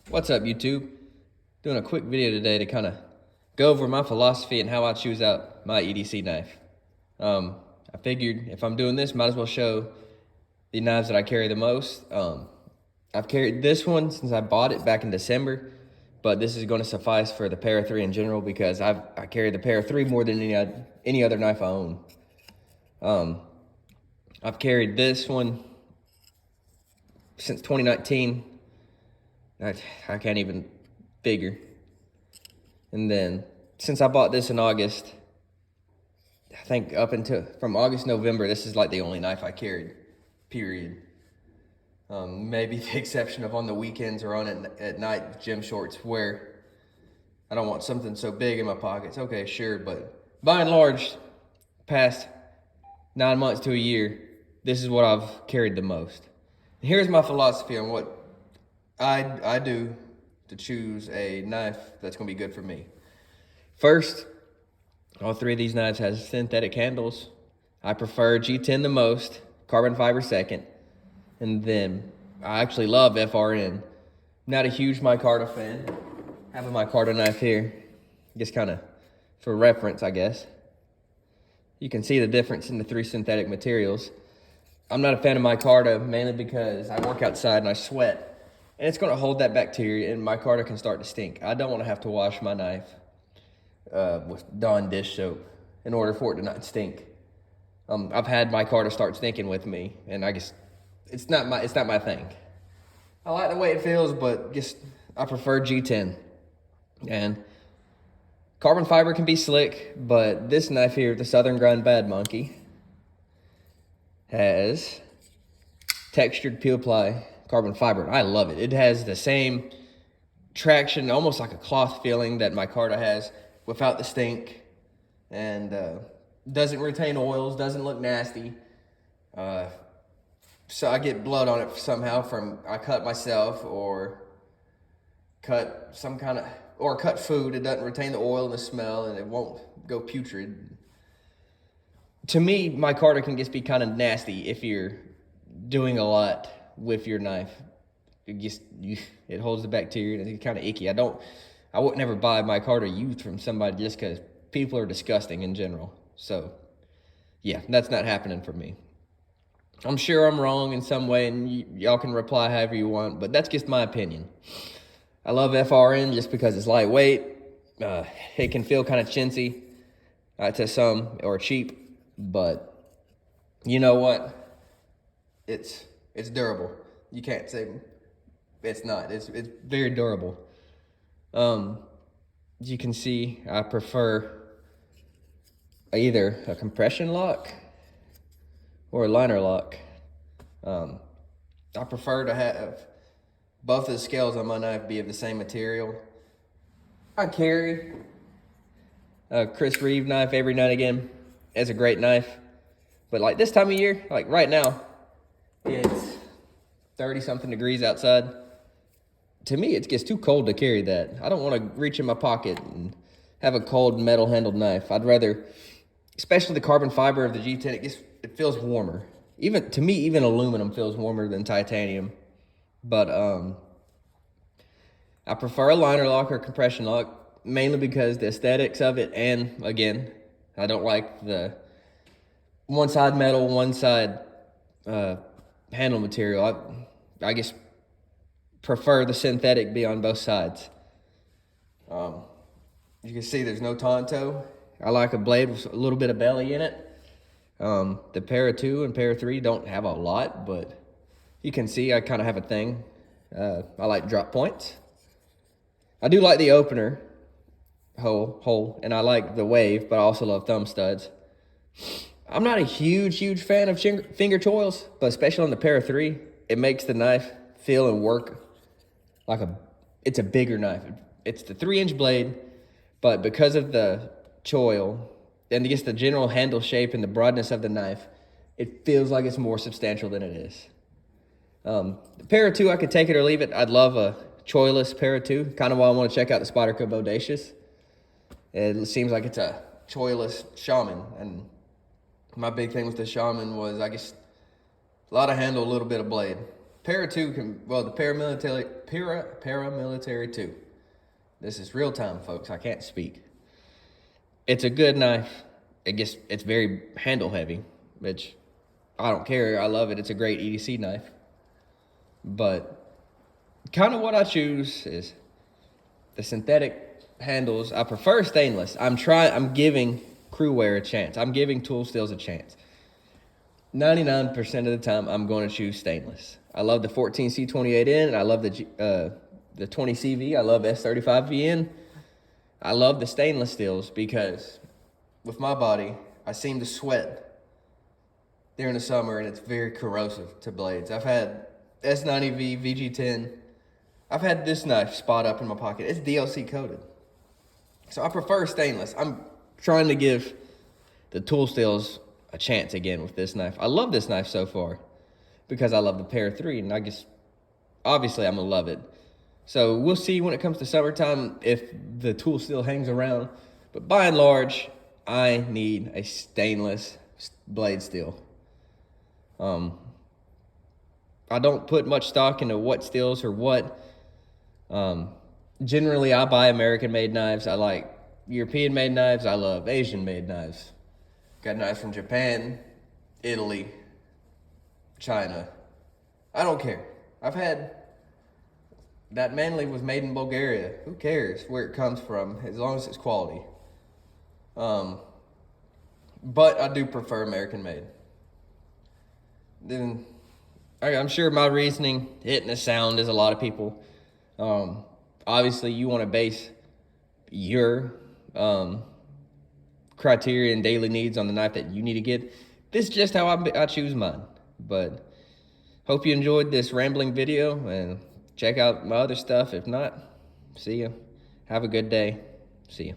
What's up, YouTube? Doing a quick video today to kind of go over my philosophy and how I choose out my EDC knife. I figured if I'm doing this, might as well show the knives that I carry the most. I've carried this one since I bought it back in December, but this is going to suffice for the Para 3 in general because I carry the Para 3 more than any other knife I own. I've carried this one since 2019. I can't even figure. And then since I bought this in August, I think up until from August, November, this is like the only knife I carried, period. Maybe the exception of on the weekends or on at night gym shorts where I don't want something so big in my pockets. Okay, sure, but by and large, past 9 months to a year, this is what I've carried the most. And here's my philosophy on what I do to choose a knife that's gonna be good for me. First, all three of these knives has synthetic handles. I prefer G10 the most, carbon fiber second, and then I actually love FRN. Not a huge micarta fan. I have a micarta knife here, just kind of for reference, I guess. You can see the difference in the three synthetic materials. I'm not a fan of micarta, mainly because I work outside and I sweat. And it's gonna hold that bacteria and micarta can start to stink. I don't wanna have to wash my knife with Dawn dish soap in order for it to not stink. I've had micarta start stinking with me, and I guess it's not my thing. I like the way it feels, but I prefer G10. And carbon fiber can be slick, but this knife here, the Southern Grind Bad Monkey, has textured peel ply carbon fiber. I love it. It has the same traction, almost like a cloth feeling that micarta has without the stink, and doesn't retain oils, doesn't look nasty. So I get blood on it somehow from I cut myself or cut cut food. It doesn't retain the oil and the smell, and it won't go putrid. To me, micarta can just be kind of nasty if you're doing a lot with your knife. It holds the bacteria and it's kind of icky. I would never buy micarta used from somebody just because people are disgusting in general. So yeah, that's not happening for me. I'm sure I'm wrong in some way, and y'all can reply however you want, but that's just my opinion. I love FRN just because it's lightweight. It can feel kind of chintzy to some, or cheap, but you know what? It's durable. You can't say it's not. It's very durable. As you can see, I prefer either a compression lock or a liner lock. I prefer to have both of the scales on my knife be of the same material. I carry a Chris Reeve knife every now and again. It's a great knife. But like this time of year, like right now, it's 30-something degrees outside. To me, it gets too cold to carry that. I don't want to reach in my pocket and have a cold metal-handled knife. I'd rather, especially the carbon fiber of the G10, it feels warmer. Even to me, even aluminum feels warmer than titanium. But I prefer a liner lock or compression lock, mainly because the aesthetics of it, and again, I don't like the one side metal, one side handle material. I guess prefer the synthetic be on both sides. You can see there's no Tonto. I like a blade with a little bit of belly in it. The Para 2 and Para 3 don't have a lot, but you can see I kind of have a thing. I like drop points. I do like the opener hole, and I like the wave, but I also love thumb studs. I'm not a huge fan of finger choils, but especially on the Para 3, it makes the knife feel and work like it's a bigger knife. It's the 3-inch blade, but because of the choil and just the general handle shape and the broadness of the knife, it feels like it's more substantial than it is. The Para 2, I could take it or leave it. I'd love a choilless Para 2, kind of why I want to check out the Spyderco Bodacious. It seems like it's a choilless Shaman, and my big thing with the Shaman was, I guess, a lot of handle, a little bit of blade. Para 2 can, well, the paramilitary 2. This is real time, folks. I can't speak. It's a good knife. It's very handle heavy, which I don't care. I love it. It's a great EDC knife. But kind of what I choose is the synthetic handles. I prefer stainless. I'm giving Crewwear a chance. I'm giving Tool Steels a chance. 99% of the time, I'm going to choose stainless. I love the 14C28N. I love the 20CV. I love S35VN. I love the stainless steels because with my body, I seem to sweat during the summer, and it's very corrosive to blades. I've had S90V, VG10. I've had this knife spot up in my pocket. It's DLC coated. So I prefer stainless. I'm trying to give the Tool Steels a chance again with this knife. I love this knife so far because I love the Para 3, and obviously I'm gonna love it. So we'll see when it comes to summertime if the tool still hangs around. But by and large, I need a stainless blade steel. I don't put much stock into what steels or what. Generally, I buy American-made knives. I like European-made knives. I love Asian-made knives. Got knives from Japan, Italy, China. I don't care. I've had... That Manly was made in Bulgaria. Who cares where it comes from, as long as it's quality. But I do prefer American-made. Then I'm sure my reasoning, hitting the sound, is a lot of people. Obviously, you want to base your criteria and daily needs on the knife that you need to get. This is just how I choose mine. But hope you enjoyed this rambling video, and check out my other stuff. If not, see ya. Have a good day. See ya.